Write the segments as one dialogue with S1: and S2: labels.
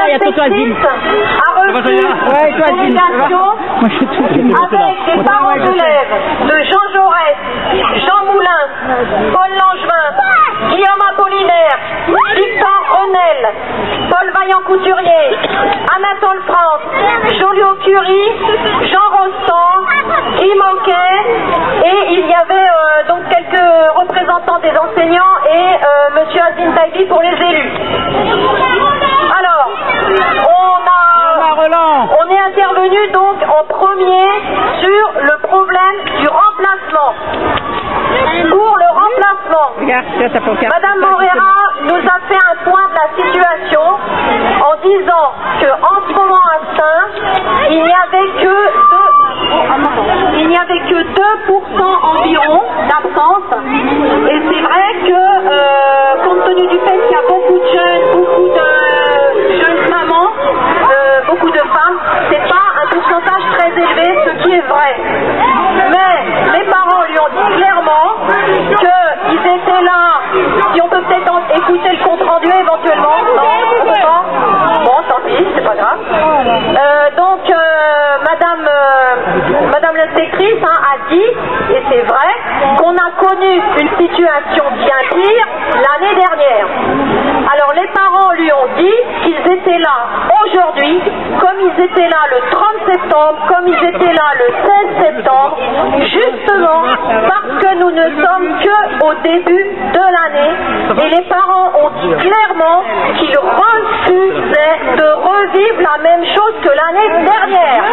S1: il y a Toto Azim.
S2: A reçu une délégation avec les parents d'élèves de Jean Jaurès, Jean Moulin, Paul Langevin, Guillaume Apollinaire, Victor Renel, Paul Vaillant-Couturier, Anatole France, Joliot Curie, Jean Rostand, Guy Moquet, et il y avait donc quelques représentants des enseignants et monsieur Azim Taïbi pour les élus. Alors, on est intervenu donc en premier sur le problème du remplacement. Pour le remplacement, Madame Morera nous a fait un point de la situation en disant qu'en ce moment à Saint, il n'y avait que 2% environ d'absence. Et c'est vrai que compte tenu du fait qu'il y a beaucoup de jeunes mamans, beaucoup de femmes, c'est pas un pourcentage très élevé, ce qui est vrai. Mais les parents lui ont dit clairement qu'ils étaient là. Si on peut peut-être écouter le compte rendu éventuellement. Non, on peut pas. Bon, tant pis, c'est pas grave. Donc, Madame l'inspectrice a dit, et c'est vrai, qu'on a connu une situation bien pire l'année dernière. Alors les parents lui ont dit qu'ils étaient là aujourd'hui, comme ils étaient là le 30 septembre, comme ils étaient là le 16 septembre, justement parce que nous ne sommes qu'au début de l'année. Et les parents ont dit clairement qu'ils refusaient de revivre la même chose que l'année dernière.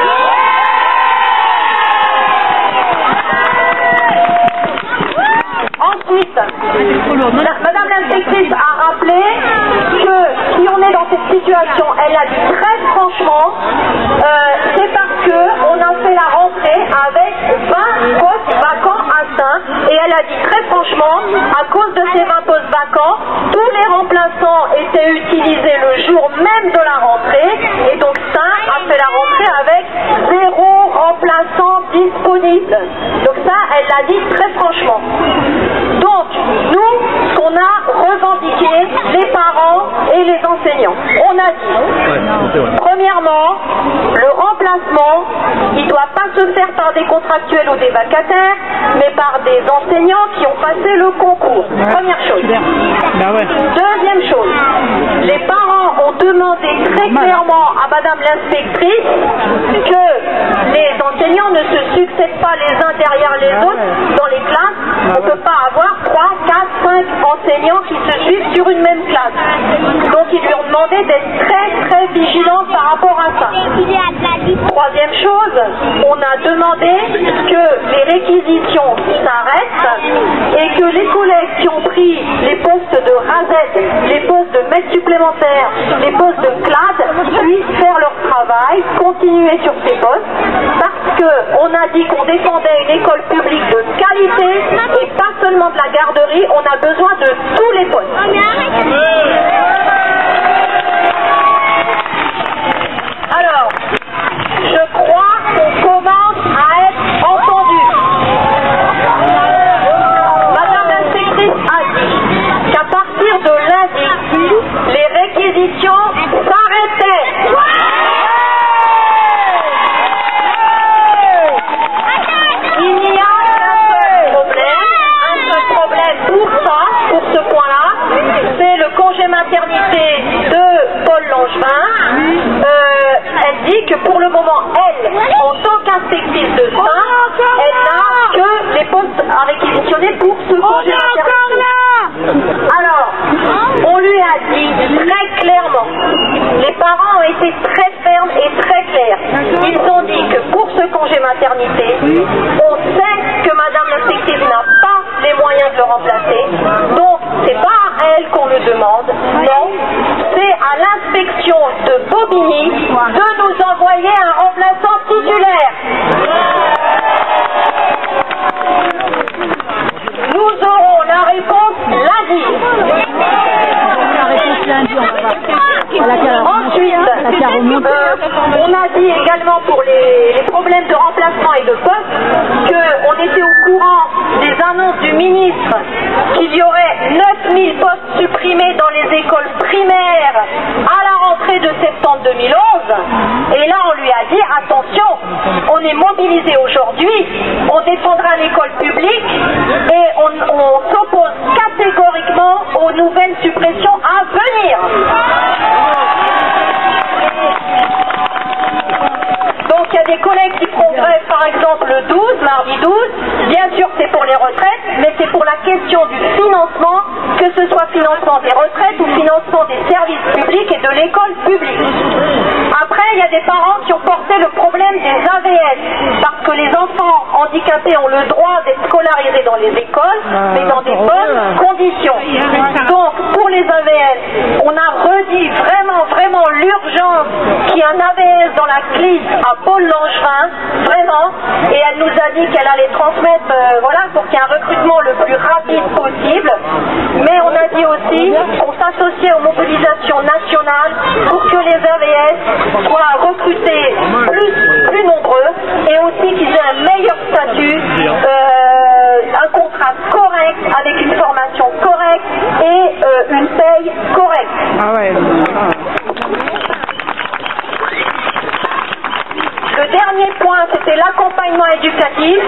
S2: Ensuite, Madame l'inspectrice a rappelé que si on est dans cette situation, elle a dit très franchement, c'est parce qu'on a fait la rentrée avec 20 postes vacants à Saint, et elle a dit très franchement, à cause de ces 20 postes vacants, tous les remplaçants étaient utilisés le jour même de la rentrée, et donc Saint a fait la rentrée avec 0 remplaçant disponible. Donc ça, elle l'a dit très franchement. Donc, nous, ce qu'on a revendiqué, les parents et les enseignants, on a dit, premièrement, le remplacement, il ne doit pas se faire par des contractuels ou des vacataires, mais par des enseignants qui ont passé le concours. Première chose. Deuxième chose, les parents ont demandé très clairement à Madame l'inspectrice que les enseignants ne se succèdent pas les uns derrière les autres dans les classes. On ne peut pas avoir 3, 4, 5 enseignants qui se suivent sur une même classe. Donc ils lui ont demandé d'être très très vigilants par rapport à ça. Troisième chose, on a demandé que les réquisitions s'arrêtent et que les collègues qui ont pris les postes de RASET, les postes de maîtres supplémentaires, les postes de CLAD puissent faire leur travail, continuer sur ces postes, parce qu'on a dit qu'on défendait une école publique de qualité et pas seulement de la garderie, on a besoin de tous les postes. Alors, je crois qu'on commence à être entendu. Madame l'inspectrice a dit qu'à partir de lundi, les réquisitions s'arrêtaient. Il n'y a un seul problème pour ça, pour ce point-là, c'est le congé maternité de Paul Langevin. Elle dit que pour le moment, elle, en tant qu'inspectrice de Saint, elle n'a que les postes à réquisitionner pour ce congé maternité. Alors, on lui a dit très clairement, les parents ont été très fermes et très clairs. Ils ont dit que pour ce congé maternité, on sait que Madame l'inspectrice n'a pas les moyens de le remplacer. Donc, c'est pas à elle qu'on le demande. Non, c'est à l'inspection de Bobigny de nous envoyer un remplaçant titulaire. Nous aurons la réponse lundi. Ensuite, on a dit également pour les problèmes de remplacement et de poste qu'on était au courant des annonces du ministre qu'il y aurait 9000 postes supprimés dans les écoles primaires à la rentrée de septembre. 2011, et là on lui a dit attention, on est mobilisé aujourd'hui, on défendra l'école publique et on s'oppose catégoriquement aux nouvelles suppressions à venir. Donc il y a des collègues qui font grève par exemple le 12, mardi 12, bien sûr c'est pour les retraites, mais c'est pour la question du financement, que ce soit financement des retraites ou financement des services publics et de l'école publique. Après il y a des parents qui ont porté le problème des AVS, parce que les enfants handicapés ont le droit d'être scolarisés dans les écoles, mais dans des bonnes conditions. Donc pour les AVS, on a redit vraiment l'urgence qu'il y ait un AVS dans la CLIS à Paul Langevin, vraiment, et elle nous a dit qu'elle allait transmettre, voilà, pour qu'il y ait un recrutement le plus rapide possible, mais on a dit aussi qu'on s'associait aux mobilisations nationales pour que les AVS soient recrutés plus nombreux, et aussi qu'ils aient un meilleur statut, un contrat correct, avec une formation correcte et une paye correcte.
S1: Ah ouais.
S2: Le dernier point, c'était l'accompagnement éducatif.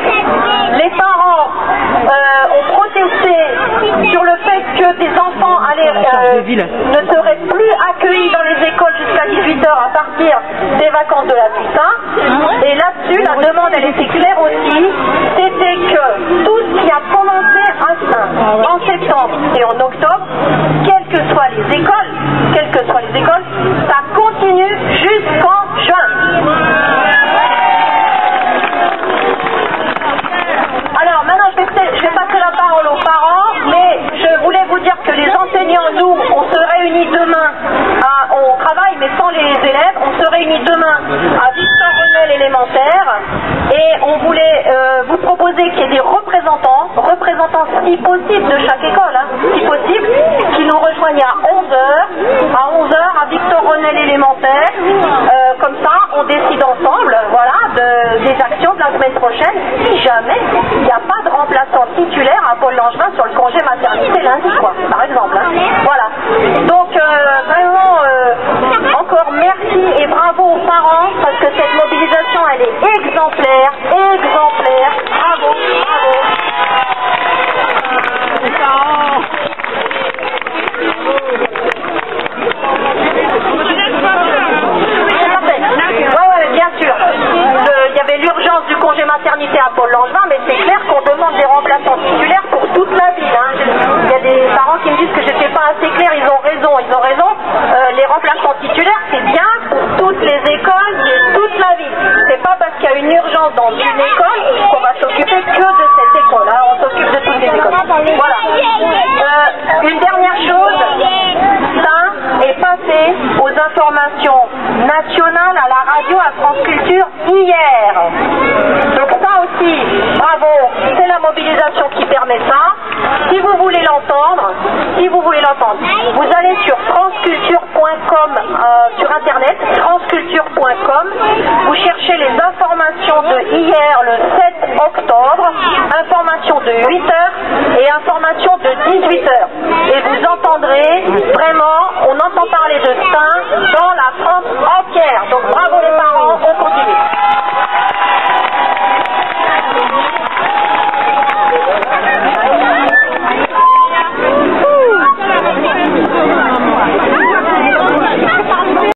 S2: Les parents ont protesté sur le fait que des enfants ne seraient plus accueillis dans les écoles jusqu'à 18h à partir des vacances de la Toussaint. Et là-dessus, la demande, elle était claire aussi, c'était que tout ce qui a commencé en septembre et en octobre, quelles que soient les écoles, ça continue jusqu'en juin. Alors maintenant je vais passer la parole aux parents, mais je voulais vous dire que les enseignants, nous, on se réunit demain, on travaille mais sans les élèves, on se réunit demain à Victor-Renel élémentaire, et on voulait vous proposer qu'il y ait des représentants si possible de chaque école, si possible, qui nous rejoignent à 11h à Victor-Renel élémentaire, comme ça on décide ensemble, voilà, des actions de la semaine prochaine, si jamais il n'y a pas de remplaçant titulaire à Paul Langevin sur le congé maternité lundi, quoi, par exemple. Voilà. Donc vraiment, encore merci et bravo aux parents, parce que cette mobilisation, elle est exemplaire. Bravo. Ouais, bien sûr. Il y avait l'urgence du congé maternité à Paul Langevin, mais c'est clair qu'on demande des remplaçants titulaires pour toute la vie. Il y a des parents qui me disent que j'étais pas assez claire, ils ont raison. Les remplaçants titulaires, c'est bien pour toutes les écoles et toute la vie. C'est pas parce qu'il y a une urgence dans une école qu'on va s'occuper que de cette école. On s'occupe de toutes les écoles. Voilà. Une dernière chose, ça est passé aux informations nationales à la radio à France Culture hier. Donc ça aussi, bravo, c'est la mobilisation qui permet ça. Si vous voulez l'entendre, vous allez sur franceculture.com sur internet, franceculture.com, vous cherchez les informations de hier le 7 octobre, informations de 8h et informations de 18h. Et vous entendrez vraiment, on entend parler de ça dans la France entière. Donc